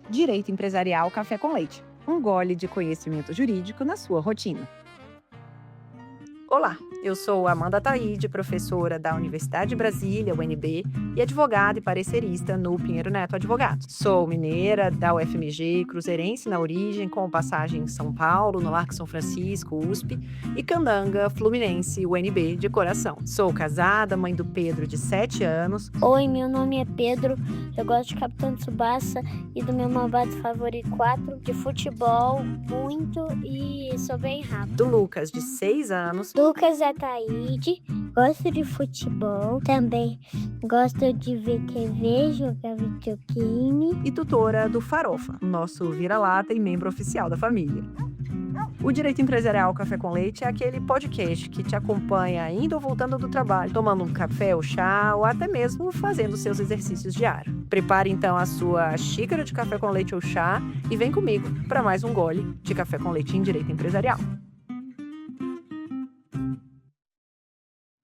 Direito Empresarial Café com Leite. Um gole de conhecimento jurídico na sua rotina. Olá, eu sou Amanda Taide, professora da Universidade de Brasília, UNB, e advogada e parecerista no Pinheiro Neto Advogados. Sou mineira da UFMG, cruzeirense na origem, com passagem em São Paulo, no Largo São Francisco, USP, e candanga fluminense, UNB, de coração. Sou casada, mãe do Pedro, de 7 anos. Oi, meu nome é Pedro, eu gosto de Capitão Tsubasa e do meu malvado favorito 4, de futebol, muito e sou bem rápido. Do Lucas, de 6 anos. Lucas Ataíde, gosto de futebol, também gosto de ver TV, jogar videogame. E tutora do Farofa, nosso vira-lata e membro oficial da família. O Direito Empresarial Café com Leite é aquele podcast que te acompanha indo ou voltando do trabalho, tomando um café ou chá, ou até mesmo fazendo seus exercícios diários. Prepare então a sua xícara de café com leite ou chá e vem comigo para mais um gole de café com leite em Direito Empresarial.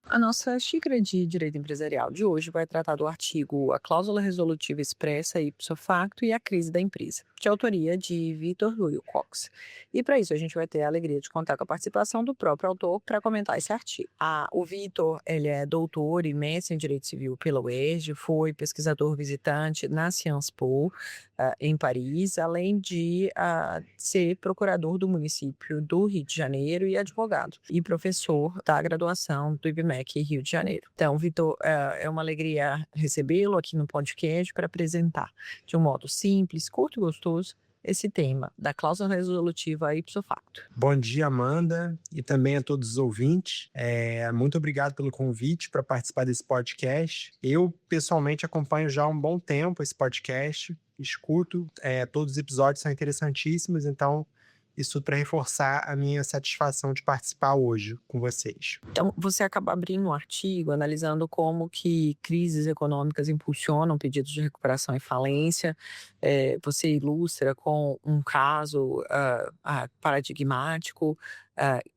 A nossa xícara de direito empresarial de hoje vai tratar do artigo A Cláusula Resolutiva Expressa ipso facto e a Crise da Empresa, de autoria de Vitor Wilcox. E para isso a gente vai ter a alegria de contar com a participação do próprio autor para comentar esse artigo. O Vitor, ele é doutor e mestre em Direito Civil pela UERJ, foi pesquisador visitante na Sciences Po, em Paris, além de ser procurador do município do Rio de Janeiro e advogado, e professor da graduação do IBMEC Rio de Janeiro. Então, Vitor, é uma alegria recebê-lo aqui no podcast para apresentar de um modo simples, curto e gostoso esse tema da cláusula resolutiva ipso facto. Bom dia, Amanda, e também a todos os ouvintes. Muito obrigado pelo convite para participar desse podcast. Eu, pessoalmente, acompanho já há um bom tempo esse podcast, escuto, todos os episódios são interessantíssimos, então isso para reforçar a minha satisfação de participar hoje com vocês. Então, você acaba abrindo um artigo analisando como que crises econômicas impulsionam pedidos de recuperação e falência. Você ilustra com um caso paradigmático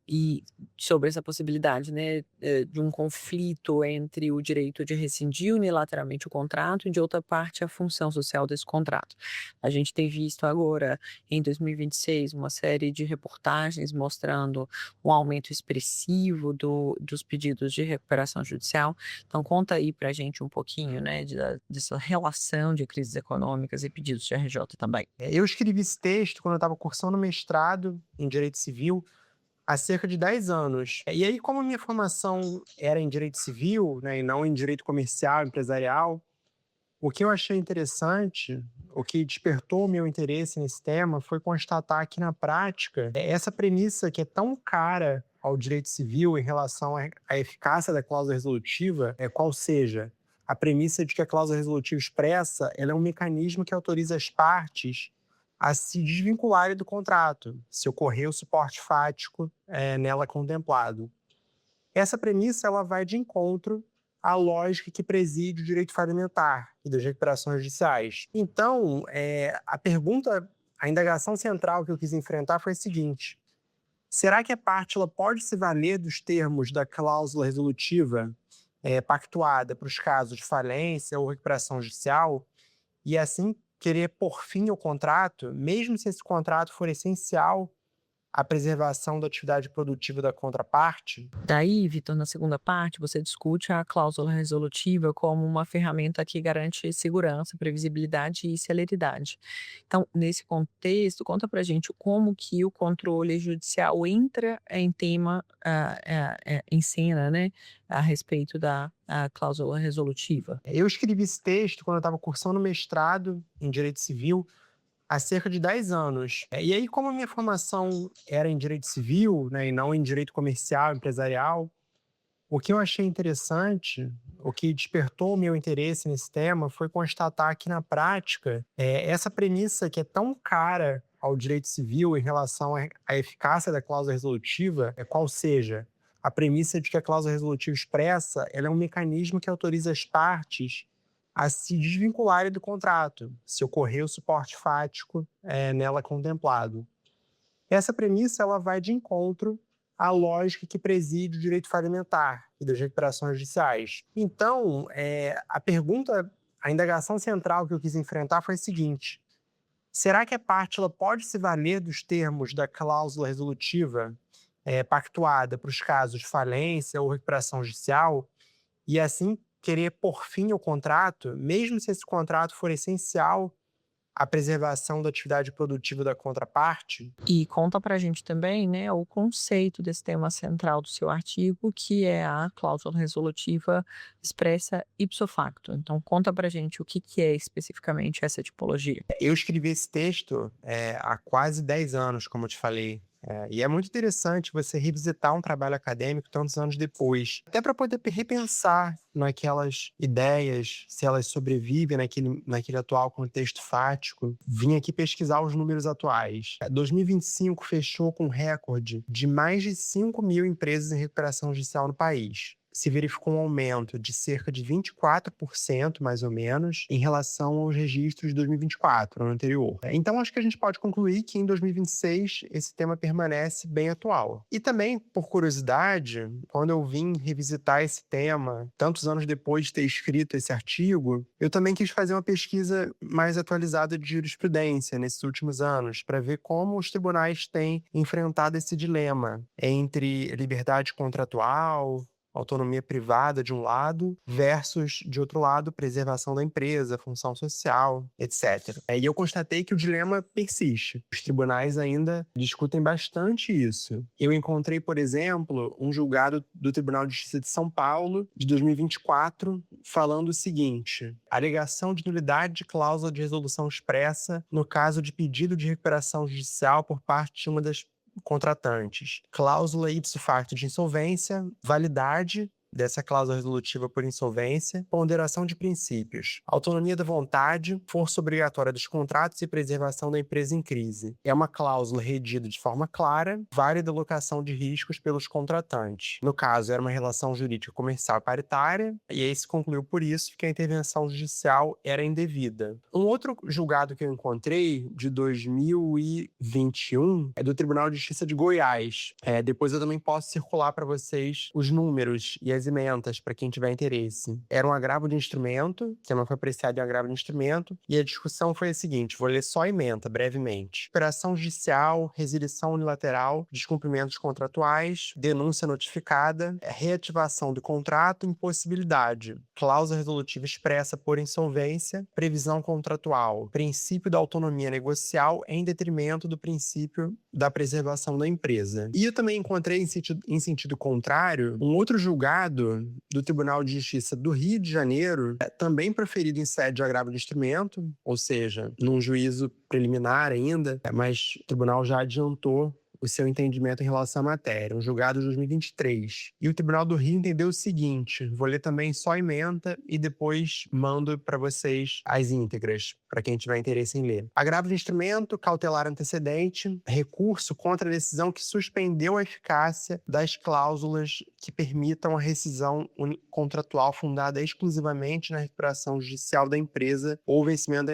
e sobre essa possibilidade, né, de um conflito entre o direito de rescindir unilateralmente o contrato e, de outra parte, a função social desse contrato. A gente tem visto agora, em 2026, uma série de reportagens mostrando um aumento expressivo dos pedidos de recuperação judicial. Então, conta aí para a gente um pouquinho, né, dessa relação de crises econômicas e pedidos de RJ também. Eu escrevi esse texto quando eu estava cursando mestrado em Direito Civil, há cerca de 10 anos. E aí, como a minha formação era em Direito Civil, né, e não em Direito Comercial, Empresarial, o que eu achei interessante, o que despertou o meu interesse nesse tema, foi constatar que, na prática, essa premissa que é tão cara ao direito civil em relação à eficácia da cláusula resolutiva, qual seja, a premissa de que a cláusula resolutiva expressa ela é um mecanismo que autoriza as partes a se desvincularem do contrato, se ocorrer o suporte fático nela contemplado. Essa premissa ela vai de encontro à lógica que preside o direito fundamental e das recuperações judiciais. Então, a indagação central que eu quis enfrentar foi a seguinte: será que a parte ela pode se valer dos termos da cláusula resolutiva pactuada para os casos de falência ou recuperação judicial e assim querer pôr fim ao contrato, mesmo se esse contrato for essencial à preservação da atividade produtiva da contraparte? Daí, Vitor, na segunda parte, você discute a cláusula resolutiva como uma ferramenta que garante segurança, previsibilidade e celeridade. Então, nesse contexto, conta pra gente como que o controle judicial entra em tema, em cena, né, a respeito da cláusula resolutiva. Eu escrevi esse texto quando eu estava cursando mestrado em Direito Civil, há cerca de 10 anos. E aí, como a minha formação era em Direito Civil, né, e não em Direito Comercial, Empresarial, o que eu achei interessante, o que despertou o meu interesse nesse tema, foi constatar que, na prática, essa premissa que é tão cara ao direito civil em relação à eficácia da cláusula resolutiva, qual seja, a premissa de que a cláusula resolutiva expressa ela é um mecanismo que autoriza as partes a se desvincularem do contrato, se ocorrer o suporte fático nela contemplado. Essa premissa ela vai de encontro à lógica que preside o direito fundamental e das recuperações judiciais. Então, a indagação central que eu quis enfrentar foi a seguinte: Será que a parte ela pode se valer dos termos da cláusula resolutiva pactuada para os casos de falência ou recuperação judicial e assim querer pôr fim ao contrato, mesmo se esse contrato for essencial à preservação da atividade produtiva da contraparte? E conta pra gente também, né, o conceito desse tema central do seu artigo, que é a cláusula resolutiva expressa ipso facto. Então conta pra gente o que que é especificamente essa tipologia. Eu escrevi esse texto há quase 10 anos, como eu te falei. E é muito interessante você revisitar um trabalho acadêmico tantos anos depois, até para poder repensar naquelas ideias, se elas sobrevivem naquele atual contexto fático. Vim aqui pesquisar os números atuais. 2025 fechou com um recorde de mais de 5.000 empresas em recuperação judicial no país. Se verificou um aumento de cerca de 24%, mais ou menos, em relação aos registros de 2024, ano anterior. Então, acho que a gente pode concluir que em 2026 esse tema permanece bem atual. E também, por curiosidade, quando eu vim revisitar esse tema, tantos anos depois de ter escrito esse artigo, eu também quis fazer uma pesquisa mais atualizada de jurisprudência nesses últimos anos, para ver como os tribunais têm enfrentado esse dilema entre liberdade contratual, autonomia privada de um lado, versus, de outro lado, preservação da empresa, função social, etc. E eu constatei que o dilema persiste. Os tribunais ainda discutem bastante isso. Eu encontrei, por exemplo, um julgado do Tribunal de Justiça de São Paulo, de 2024, falando o seguinte: alegação de nulidade de cláusula de resolução expressa no caso de pedido de recuperação judicial por parte de uma das contratantes. Cláusula ipso facto de insolvência, validade dessa cláusula resolutiva por insolvência, ponderação de princípios, autonomia da vontade, força obrigatória dos contratos e preservação da empresa em crise. É uma cláusula redida de forma clara, válida alocação de riscos pelos contratantes. No caso, era uma relação jurídica comercial paritária, e aí se concluiu por isso que a intervenção judicial era indevida. Um outro julgado que eu encontrei, de 2021, é do Tribunal de Justiça de Goiás. Depois eu também posso circular para vocês os números e as ementas, para quem tiver interesse. Era um agravo de instrumento, o tema foi apreciado em agravo de instrumento, e a discussão foi a seguinte: vou ler só a ementa, brevemente. Operação judicial, resilição unilateral, descumprimentos contratuais, denúncia notificada, reativação do contrato, impossibilidade, cláusula resolutiva expressa por insolvência, previsão contratual, princípio da autonomia negocial em detrimento do princípio da preservação da empresa. E eu também encontrei, em sentido contrário, um outro julgado do Tribunal de Justiça do Rio de Janeiro, também proferido em sede de agravo de instrumento, ou seja, num juízo preliminar ainda, mas o tribunal já adiantou o seu entendimento em relação à matéria, um julgado de 2023. E o Tribunal do Rio entendeu o seguinte: vou ler também só a ementa e depois mando para vocês as íntegras, para quem tiver interesse em ler. Agravo de instrumento, cautelar antecedente, recurso contra a decisão que suspendeu a eficácia das cláusulas que permitam a rescisão contratual fundada exclusivamente na recuperação judicial da empresa ou vencimento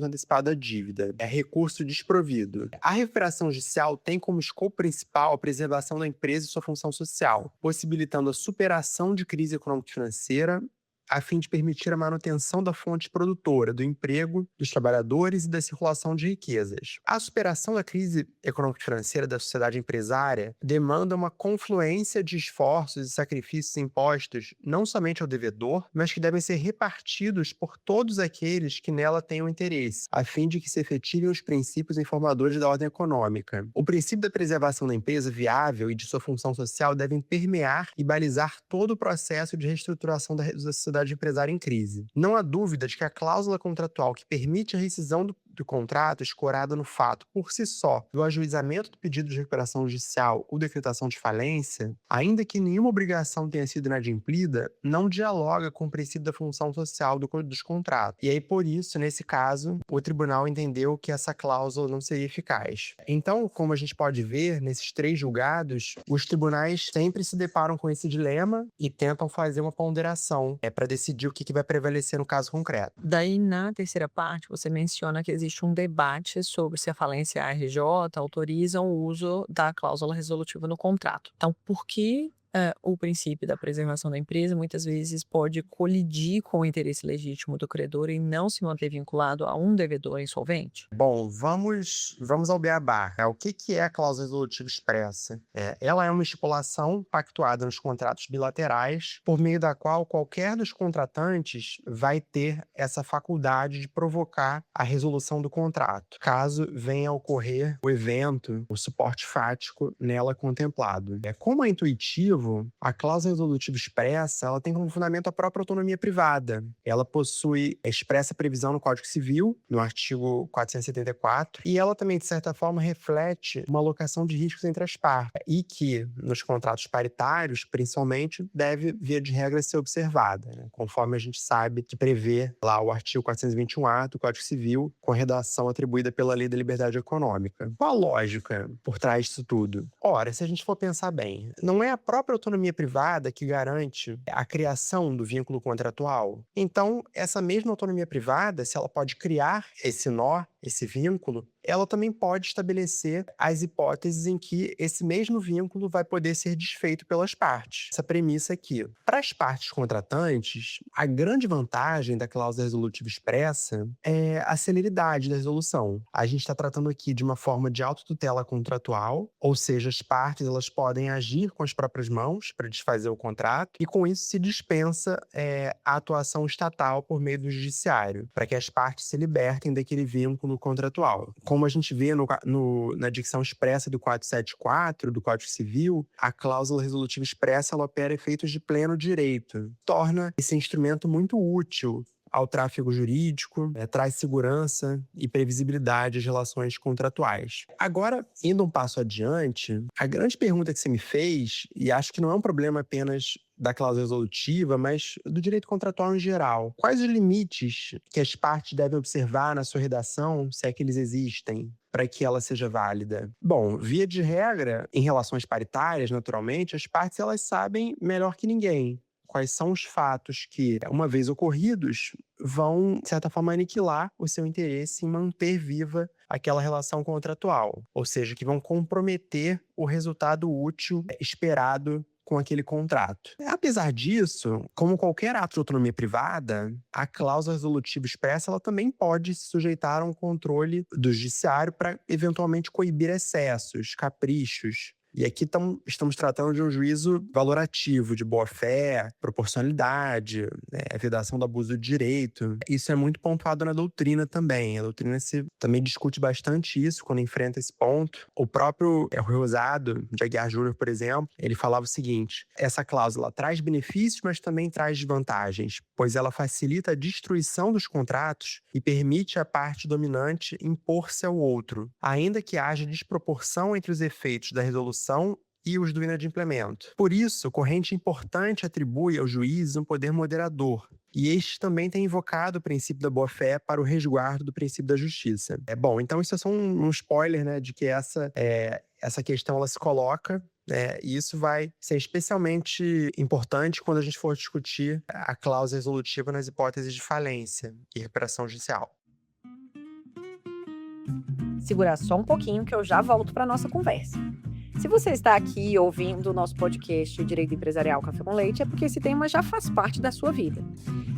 antecipado da dívida. É recurso desprovido. A recuperação judicial tem como escopo principal a preservação da empresa e sua função social, possibilitando a superação de crise econômico-financeira a fim de permitir a manutenção da fonte produtora, do emprego dos trabalhadores e da circulação de riquezas. A superação da crise econômico-financeira da sociedade empresária demanda uma confluência de esforços e sacrifícios impostos não somente ao devedor, mas que devem ser repartidos por todos aqueles que nela tenham interesse, a fim de que se efetivem os princípios informadores da ordem econômica. O princípio da preservação da empresa viável e de sua função social devem permear e balizar todo o processo de reestruturação da sociedade empresária em crise. Não há dúvida de que a cláusula contratual que permite a rescisão do contrato, escorada no fato, por si só, do ajuizamento do pedido de recuperação judicial ou decretação de falência, ainda que nenhuma obrigação tenha sido inadimplida, não dialoga com o princípio da função social dos contratos. E aí, por isso, nesse caso, o tribunal entendeu que essa cláusula não seria eficaz. Então, como a gente pode ver, nesses 3 julgados, os tribunais sempre se deparam com esse dilema e tentam fazer uma ponderação para decidir o que vai prevalecer no caso concreto. Daí, na terceira parte, você menciona que existe um debate sobre se a falência e a RJ autorizam o uso da cláusula resolutiva no contrato. Então, por que O princípio da preservação da empresa muitas vezes pode colidir com o interesse legítimo do credor em não se manter vinculado a um devedor insolvente? Bom, vamos ao beabá. O que é a cláusula resolutiva expressa? Ela é uma estipulação pactuada nos contratos bilaterais, por meio da qual qualquer dos contratantes vai ter essa faculdade de provocar a resolução do contrato, caso venha a ocorrer o evento, o suporte fático nela contemplado. Como é intuitivo, a cláusula resolutiva expressa, ela tem como fundamento a própria autonomia privada. Ela possui expressa previsão no Código Civil, no artigo 474, e ela também, de certa forma, reflete uma alocação de riscos entre as partes, e que, nos contratos paritários, principalmente, deve, via de regra, ser observada, né? Conforme a gente sabe que prevê lá o artigo 421-A do Código Civil, com a redação atribuída pela Lei da Liberdade Econômica. Qual a lógica por trás disso tudo? Ora, se a gente for pensar bem, não é a própria autonomia privada que garante a criação do vínculo contratual? Então, essa mesma autonomia privada, se ela pode criar esse nó, esse vínculo, ela também pode estabelecer as hipóteses em que esse mesmo vínculo vai poder ser desfeito pelas partes. Essa premissa aqui. Para as partes contratantes, a grande vantagem da cláusula resolutiva expressa é a celeridade da resolução. A gente está tratando aqui de uma forma de autotutela contratual, ou seja, as partes elas podem agir com as próprias mãos para desfazer o contrato, e com isso se dispensa a atuação estatal por meio do judiciário, para que as partes se libertem daquele vínculo contratual. Como a gente vê na dicção expressa do 474 do Código Civil, a cláusula resolutiva expressa ela opera efeitos de pleno direito, torna esse instrumento muito útil ao tráfego jurídico, traz segurança e previsibilidade às relações contratuais. Agora, indo um passo adiante, a grande pergunta que você me fez, e acho que não é um problema apenas da cláusula resolutiva, mas do direito contratual em geral. Quais os limites que as partes devem observar na sua redação, se é que eles existem, para que ela seja válida? Bom, via de regra, em relações paritárias, naturalmente, as partes elas sabem melhor que ninguém quais são os fatos que, uma vez ocorridos, vão, de certa forma, aniquilar o seu interesse em manter viva aquela relação contratual, ou seja, que vão comprometer o resultado útil esperado com aquele contrato. Apesar disso, como qualquer ato de autonomia privada, a cláusula resolutiva expressa ela também pode se sujeitar a um controle do judiciário para, eventualmente, coibir excessos, caprichos. E aqui estamos tratando de um juízo valorativo, de boa-fé, proporcionalidade, vedação do abuso do direito. Isso é muito pontuado na doutrina também. A doutrina também discute bastante isso quando enfrenta esse ponto. O próprio Rui Rosado, de Aguiar Júnior, por exemplo, ele falava o seguinte: essa cláusula traz benefícios, mas também traz desvantagens, pois ela facilita a destruição dos contratos e permite à parte dominante impor-se ao outro, ainda que haja desproporção entre os efeitos da resolução e os do inadimplemento. Por isso, corrente importante atribui ao juiz um poder moderador, e este também tem invocado o princípio da boa-fé para o resguardo do princípio da justiça. Bom, então isso é só um spoiler, né, de que essa questão ela se coloca, e isso vai ser especialmente importante quando a gente for discutir a cláusula resolutiva nas hipóteses de falência e recuperação judicial. Segura só um pouquinho que eu já volto para nossa conversa. Se você está aqui ouvindo o nosso podcast Direito Empresarial Café com Leite, é porque esse tema já faz parte da sua vida.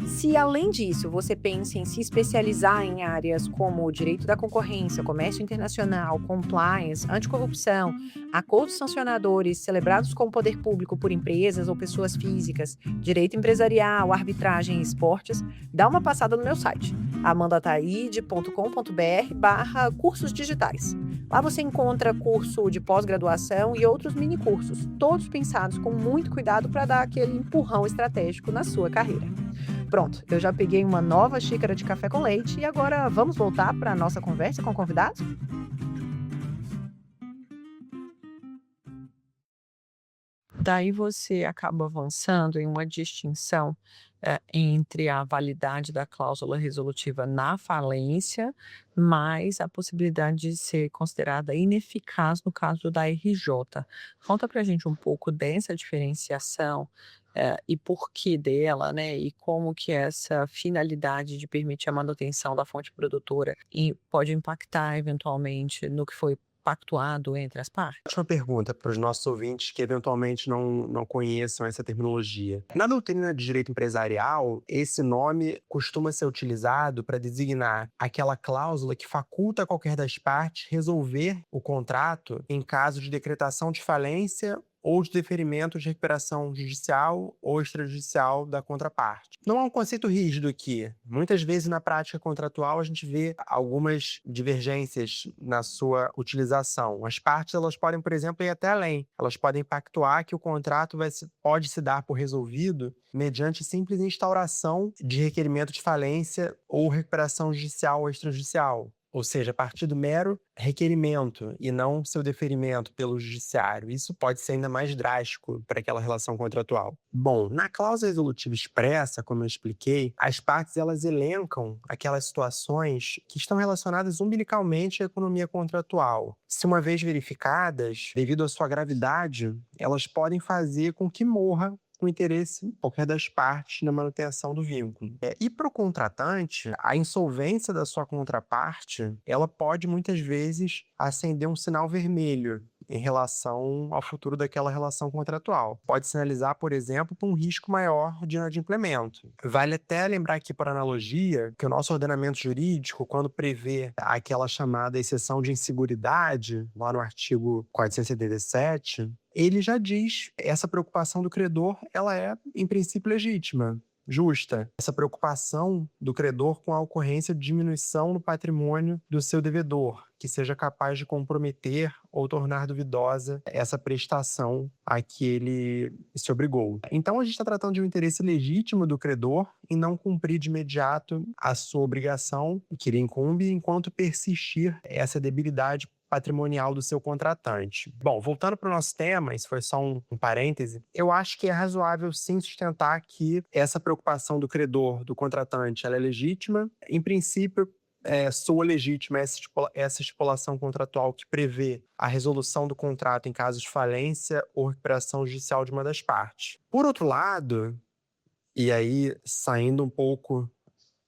Se, além disso, você pensa em se especializar em áreas como o direito da concorrência, comércio internacional, compliance, anticorrupção, acordos sancionadores celebrados com o poder público por empresas ou pessoas físicas, direito empresarial, arbitragem e esportes, dá uma passada no meu site, amandataide.com.br/cursos digitais. Lá você encontra curso de pós-graduação e outros mini-cursos, todos pensados com muito cuidado para dar aquele empurrão estratégico na sua carreira. Pronto, eu já peguei uma nova xícara de café com leite e agora vamos voltar para a nossa conversa com o convidado? Daí você acaba avançando em uma distinção entre a validade da cláusula resolutiva na falência, mas a possibilidade de ser considerada ineficaz no caso da RJ. Conta pra gente um pouco dessa diferenciação e porquê dela, né? E como que essa finalidade de permitir a manutenção da fonte produtora pode impactar eventualmente no que foi pactuado entre as partes? Última pergunta para os nossos ouvintes que eventualmente não conheçam essa terminologia. Na doutrina de direito empresarial, esse nome costuma ser utilizado para designar aquela cláusula que faculta a qualquer das partes resolver o contrato em caso de decretação de falência ou de deferimento de recuperação judicial ou extrajudicial da contraparte. Não é um conceito rígido aqui. Muitas vezes na prática contratual a gente vê algumas divergências na sua utilização. As partes elas podem, por exemplo, ir até além. Elas podem pactuar que o contrato pode se dar por resolvido mediante simples instauração de requerimento de falência ou recuperação judicial ou extrajudicial. Ou seja, a partir do mero requerimento e não seu deferimento pelo judiciário. Isso pode ser ainda mais drástico para aquela relação contratual. Bom, na cláusula resolutiva expressa, como eu expliquei, as partes elas elencam aquelas situações que estão relacionadas umbilicalmente à economia contratual. Se uma vez verificadas, devido à sua gravidade, elas podem fazer com que morra o interesse em qualquer das partes na manutenção do vínculo. E para o contratante, a insolvência da sua contraparte, ela pode muitas vezes acender um sinal vermelho em relação ao futuro daquela relação contratual. Pode sinalizar, por exemplo, para um risco maior de inadimplemento. Vale até lembrar aqui, por analogia, que o nosso ordenamento jurídico, quando prevê aquela chamada exceção de inseguridade, lá no artigo 477, ele já diz que essa preocupação do credor, ela é, em princípio, legítima, justa. Essa preocupação do credor com a ocorrência de diminuição no patrimônio do seu devedor, que seja capaz de comprometer ou tornar duvidosa essa prestação a que ele se obrigou. Então, a gente está tratando de um interesse legítimo do credor em não cumprir de imediato a sua obrigação, que lhe incumbe, enquanto persistir essa debilidade patrimonial do seu contratante. Bom, voltando para o nosso tema, isso foi só um parêntese, eu acho que é razoável sim sustentar que essa preocupação do credor, do contratante, ela é legítima. Em princípio, soa legítima essa estipulação contratual que prevê a resolução do contrato em caso de falência ou recuperação judicial de uma das partes. Por outro lado, e aí saindo um pouco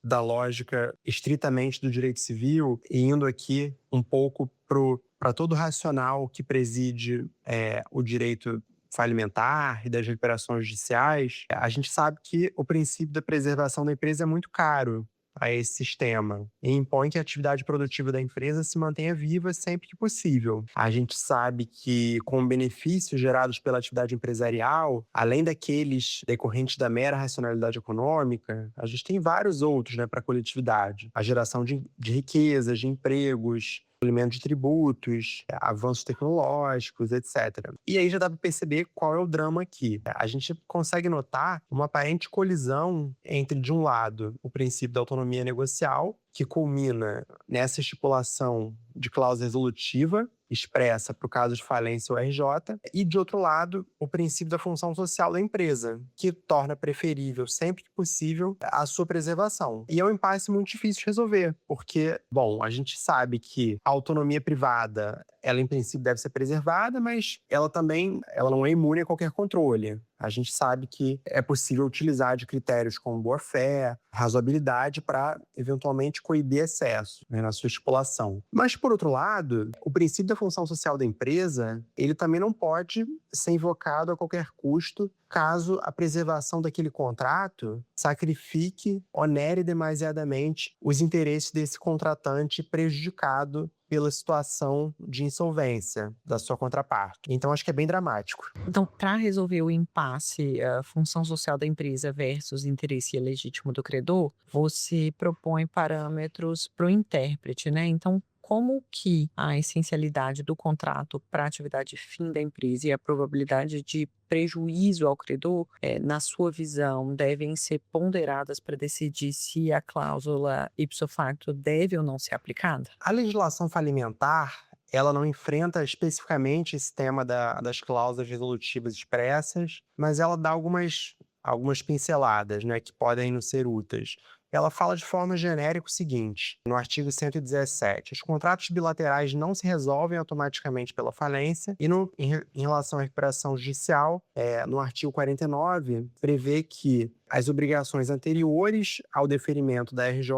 da lógica estritamente do direito civil e indo aqui um pouco para todo o racional que preside o direito falimentar e das recuperações judiciais, a gente sabe que o princípio da preservação da empresa é muito caro a esse sistema e impõe que a atividade produtiva da empresa se mantenha viva sempre que possível. A gente sabe que, com benefícios gerados pela atividade empresarial, além daqueles decorrentes da mera racionalidade econômica, a gente tem vários outros, para a coletividade. A geração de riquezas, de empregos, acolhimento de tributos, avanços tecnológicos, etc. E aí já dá para perceber qual é o drama aqui. A gente consegue notar uma aparente colisão entre, de um lado, o princípio da autonomia negocial, que culmina nessa estipulação de cláusula resolutiva expressa para o caso de falência ou RJ, e, de outro lado, o princípio da função social da empresa, que torna preferível, sempre que possível, a sua preservação. E é um impasse muito difícil de resolver, porque, bom, a gente sabe que a autonomia privada, ela em princípio deve ser preservada, mas ela não é imune a qualquer controle. A gente sabe que é possível utilizar de critérios como boa-fé, razoabilidade para, eventualmente, coibir excesso, na sua estipulação. Mas, por outro lado, o princípio da função social da empresa, ele também não pode ser invocado a qualquer custo caso a preservação daquele contrato sacrifique, onere demasiadamente os interesses desse contratante prejudicado pela situação de insolvência da sua contraparte. Então, acho que é bem dramático. Então, para resolver o impasse, a função social da empresa versus interesse legítimo do credor, você propõe parâmetros para o intérprete, né? Então, como que a essencialidade do contrato para a atividade fim da empresa e a probabilidade de prejuízo ao credor, na sua visão, devem ser ponderadas para decidir se a cláusula ipso facto deve ou não ser aplicada? A legislação falimentar, ela não enfrenta especificamente esse tema das cláusulas resolutivas expressas, mas ela dá algumas pinceladas, que podem nos ser úteis. Ela fala de forma genérica o seguinte, no artigo 117, os contratos bilaterais não se resolvem automaticamente pela falência e em relação à recuperação judicial, no artigo 49, prevê que as obrigações anteriores ao deferimento da RJ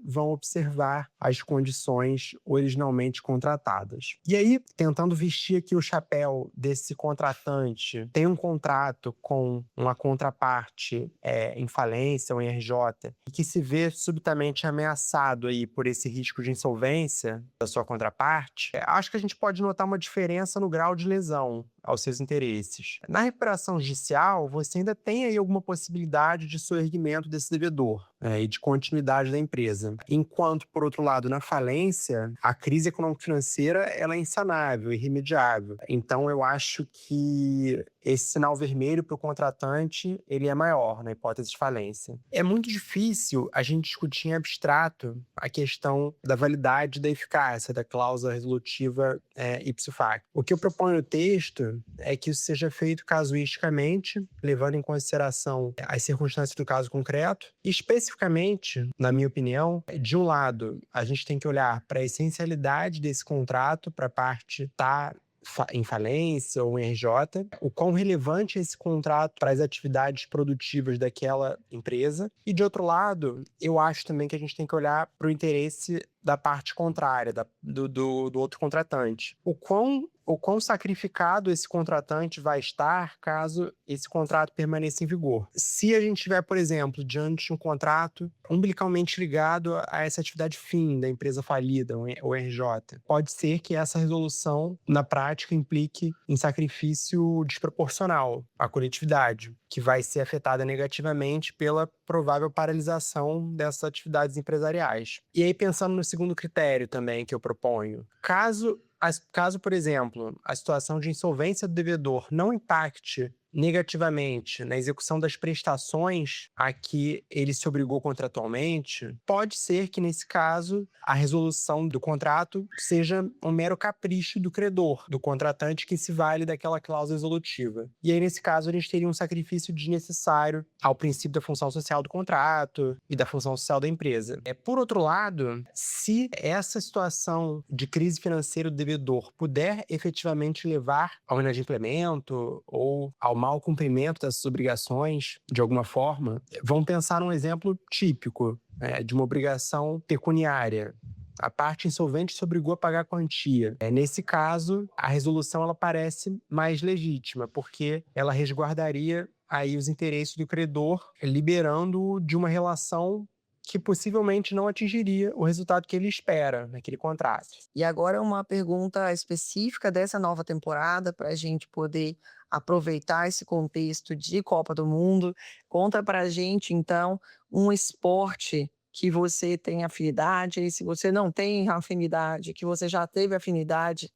vão observar as condições originalmente contratadas. E aí, tentando vestir aqui o chapéu desse contratante, tem um contrato com uma contraparte em falência ou em RJ e que se vê subitamente ameaçado aí por esse risco de insolvência da sua contraparte, acho que a gente pode notar uma diferença no grau de lesão aos seus interesses. Na recuperação judicial, você ainda tem aí alguma possibilidade de soerguimento desse devedor e de continuidade da empresa. Enquanto, por outro lado, na falência, a crise econômico-financeira ela é insanável, irremediável. Então, eu acho que esse sinal vermelho para o contratante ele é maior na hipótese de falência. É muito difícil a gente discutir em abstrato a questão da validade e da eficácia da cláusula resolutiva ipso facto. O que eu proponho no texto é que isso seja feito casuisticamente, levando em consideração as circunstâncias do caso concreto. E, especificamente, na minha opinião, de um lado, a gente tem que olhar para a essencialidade desse contrato, para a parte estar em falência ou em RJ, o quão relevante é esse contrato para as atividades produtivas daquela empresa. E, de outro lado, eu acho também que a gente tem que olhar para o interesse da parte contrária, do outro contratante. O quão sacrificado esse contratante vai estar caso esse contrato permaneça em vigor. Se a gente tiver, por exemplo, diante de um contrato umbilicalmente ligado a essa atividade fim da empresa falida, o RJ, pode ser que essa resolução, na prática, implique em sacrifício desproporcional à coletividade, que vai ser afetada negativamente pela provável paralisação dessas atividades empresariais. E aí, pensando no segundo critério também que eu proponho, caso, por exemplo, a situação de insolvência do devedor não impacte negativamente na execução das prestações a que ele se obrigou contratualmente, pode ser que, nesse caso, a resolução do contrato seja um mero capricho do credor, do contratante que se vale daquela cláusula resolutiva. E aí, nesse caso, a gente teria um sacrifício desnecessário ao princípio da função social do contrato e da função social da empresa. Por outro lado, se essa situação de crise financeira do devedor puder efetivamente levar ao inadimplemento ou ao mau cumprimento dessas obrigações, de alguma forma, vamos pensar num exemplo típico de uma obrigação pecuniária. A parte insolvente se obrigou a pagar a quantia. Nesse caso, a resolução ela parece mais legítima, porque ela resguardaria aí os interesses do credor, liberando-o de uma relação que possivelmente não atingiria o resultado que ele espera naquele contrato. E agora uma pergunta específica dessa nova temporada para a gente poder aproveitar esse contexto de Copa do Mundo. Conta para a gente, então, um esporte que você tem afinidade, e se você não tem afinidade, que você já teve afinidade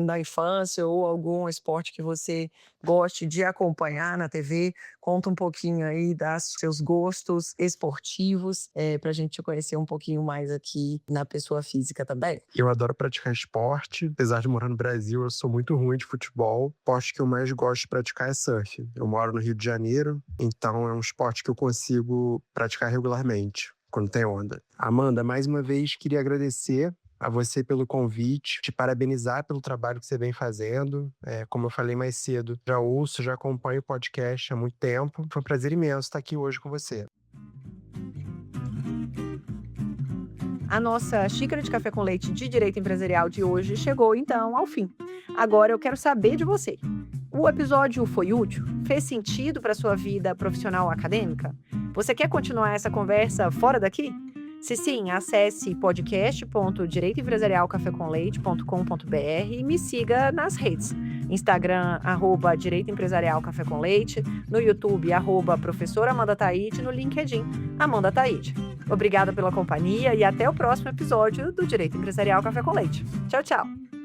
na infância ou algum esporte que você goste de acompanhar na TV, conta um pouquinho aí dos seus gostos esportivos, para a gente conhecer um pouquinho mais aqui na pessoa física também. Eu adoro praticar esporte, apesar de morar no Brasil, eu sou muito ruim de futebol. O esporte que eu mais gosto de praticar é surf. Eu moro no Rio de Janeiro, então é um esporte que eu consigo praticar regularmente quando tem onda. Amanda, mais uma vez queria agradecer a você pelo convite, te parabenizar pelo trabalho que você vem fazendo. Como eu falei mais cedo, já ouço, já acompanho o podcast há muito tempo. Foi um prazer imenso estar aqui hoje com você. A nossa xícara de café com leite de direito empresarial de hoje chegou, então, ao fim. Agora eu quero saber de você. O episódio foi útil? Fez sentido para a sua vida profissional acadêmica? Você quer continuar essa conversa fora daqui? Se sim, acesse podcast.direitoempresarialcafécomleite.com.br e me siga nas redes. Instagram, @Direito Empresarial Café com Leite, no YouTube, @Professora Amanda Taide, no LinkedIn, Amanda Taide. Obrigada pela companhia e até o próximo episódio do Direito Empresarial Café com Leite. Tchau, tchau!